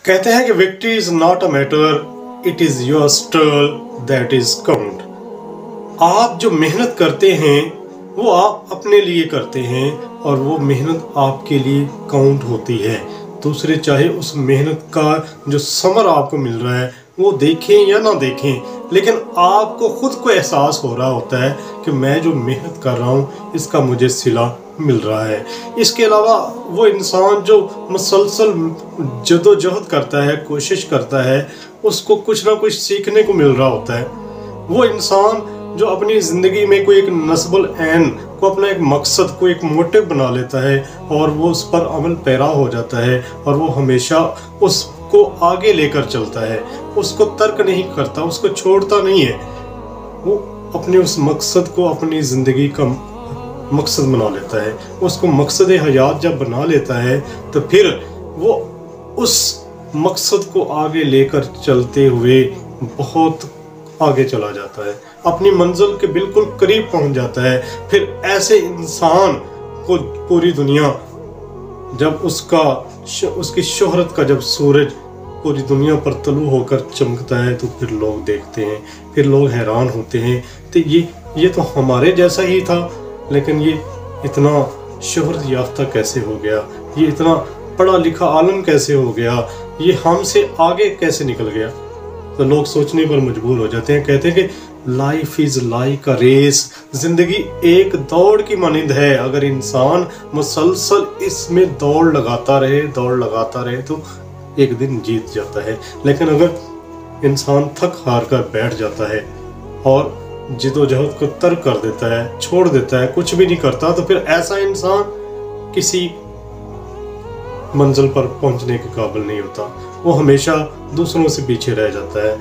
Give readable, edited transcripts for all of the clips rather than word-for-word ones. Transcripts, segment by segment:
کہتے ہیں کہ victory is not a matter, it is your struggle that is count. آپ جو محنت کرتے ہیں وہ آپ اپنے لیے کرتے ہیں اور وہ محنت آپ کے لیے کاؤنٹ ہوتی ہے۔ دوسرے چاہے اس محنت کا جو ثمر آپ کو مل رہا ہے وہ دیکھیں یا نہ دیکھیں، لیکن آپ کو خود کو احساس ہو رہا ہوتا ہے کہ میں جو محنت کر رہا ہوں اس کا مجھے صلہ مل رہا ہے۔ اس کے علاوہ وہ انسان جو مسلسل جدوجہد کرتا ہے، کوشش کرتا ہے، اس کو کچھ نہ کچھ سیکھنے کو مل رہا ہوتا ہے۔ وہ انسان جو اپنی زندگی میں کوئی ایک نصب العین کو اپنا ایک مقصد کو ایک موٹو بنا لیتا ہے اور وہ اس پر عمل پیرا ہو جاتا ہے اور وہ ہمیشہ اس کو آگے لے کر چلتا ہے، اس کو ترک نہیں کرتا، اس کو چھوڑتا نہیں ہے، وہ اپنے اس مقصد کو اپنی زندگی کا مقصد بنا لیتا ہے۔ اس کو مقصد حیات جب بنا لیتا ہے تو پھر وہ اس مقصد کو آگے لے کر چلتے ہوئے بہت آگے چلا جاتا ہے، اپنی منزل کے بالکل قریب پہنچ جاتا ہے۔ پھر ایسے انسان کو پوری دنیا جب اس کی شہرت کا جب سورج پوری دنیا پر طلوع ہو کر چمکتا ہے تو پھر لوگ دیکھتے ہیں، پھر لوگ حیران ہوتے ہیں کہ یہ تو ہمارے جیسا ہی تھا، لیکن یہ اتنا شہرت یافتہ کیسے ہو گیا، یہ اتنا پڑھا لکھا عالم کیسے ہو گیا، یہ ہم سے آگے کیسے نکل گیا۔ تو لوگ سوچنے پر مجبور ہو جاتے ہیں، کہتے ہیں کہ life is like a race, زندگی ایک دوڑ کی مانند ہے۔ اگر انسان مسلسل اس میں دوڑ لگاتا رہے تو ایک دن جیت جاتا ہے، لیکن اگر انسان تھک ہار کر بیٹھ جاتا ہے اور جدوجہد کو ترک کر دیتا ہے، چھوڑ دیتا ہے، کچھ بھی نہیں کرتا، تو پھر ایسا انسان کسی منزل پر پہنچنے کے قابل نہیں ہوتا، وہ ہمیشہ دوسروں سے پیچھے رہ جاتا ہے۔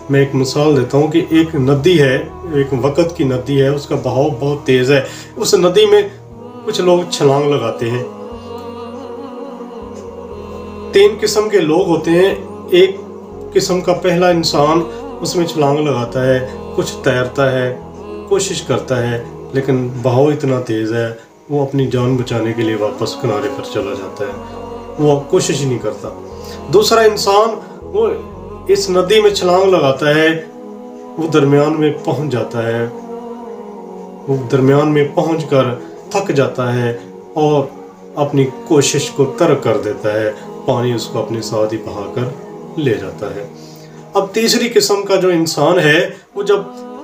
میں ایک مثال دیتا ہوں کہ ایک ندی ہے، ایک وقت کی ندی ہے، اس کا بہاؤ بہت تیز ہے۔ اس ندی میں کچھ لوگ چھلانگ لگاتے ہیں۔ 3 قسم کے لوگ ہوتے ہیں۔ ایک قسم کا پہلا انسان اس میں چھلانگ لگاتا ہے، کچھ تیرتا ہے، کوشش کرتا ہے، لیکن بہاؤ اتنا تیز ہے وہ اپنی جان بچانے کے لیے واپس کنارے پر چلا جاتا ہے، وہ کوشش ہی نہیں کرتا۔ دوسرا انسان وہ اس ندی میں چھلانگ لگاتا ہے، وہ درمیان میں پہنچ جاتا ہے، وہ درمیان میں پہنچ کر تھک جاتا ہے اور اپنی کوشش کو ترک کر دیتا ہے، پانی اس کو اپنے ساتھ ہی بہا کر لے جاتا ہے۔ اب تیسری قسم کا جو انسان ہے وہ جب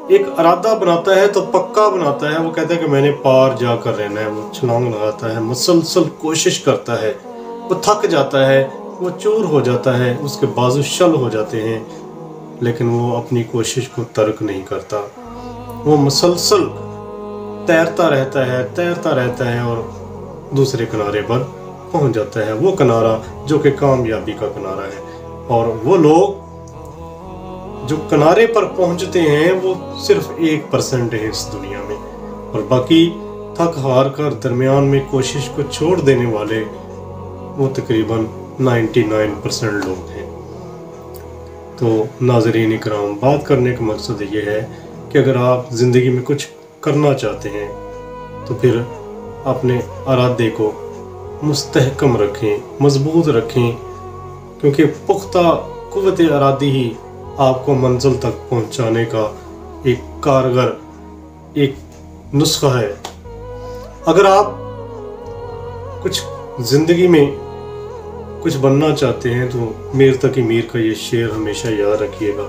ایک ارادہ بناتا ہے تو پکا بناتا ہے، وہ کہتا ہے کہ میں نے پار جا کر رہنا ہے، وہ چھلانگ لگاتا ہے، مسلسل کوشش کرتا ہے، وہ تھک جاتا ہے، وہ چور ہو جاتا ہے، اس کے بازو شل ہو جاتے ہیں، لیکن وہ اپنی کوشش کو ترک نہیں کرتا، وہ مسلسل تیرتا رہتا ہے اور دوسرے کنارے پر پہنچ جاتا ہے، وہ کنارہ جو کہ کامیابی کا کنارہ ہے۔ اور وہ لوگ جو کنارے پر پہنچتے ہیں وہ صرف 1% ہے اس دنیا میں، اور باقی تھک ہار کر درمیان میں کوشش کو چھوڑ دینے والے وہ تقریباً 99% لوگ ہیں۔ تو ناظرین اکرام، بات کرنے کا مقصد یہ ہے کہ اگر آپ زندگی میں کچھ کرنا چاہتے ہیں تو پھر اپنے ارادے کو مستحکم رکھیں، مضبوط رکھیں، کیونکہ پختہ قوت ارادی ہی آپ کو منزل تک پہنچانے کا ایک کارگر ایک نسخہ ہے۔ اگر آپ کچھ زندگی میں کچھ بننا چاہتے ہیں تو میر تقی میر کا یہ شعر ہمیشہ یاد رکھیے گا: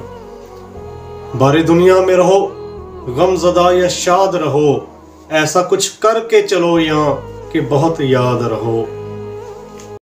بارے دنیا میں رہو غم زدہ یا شاد رہو، ایسا کچھ کر کے چلو یہاں کہ بہت یاد رہو۔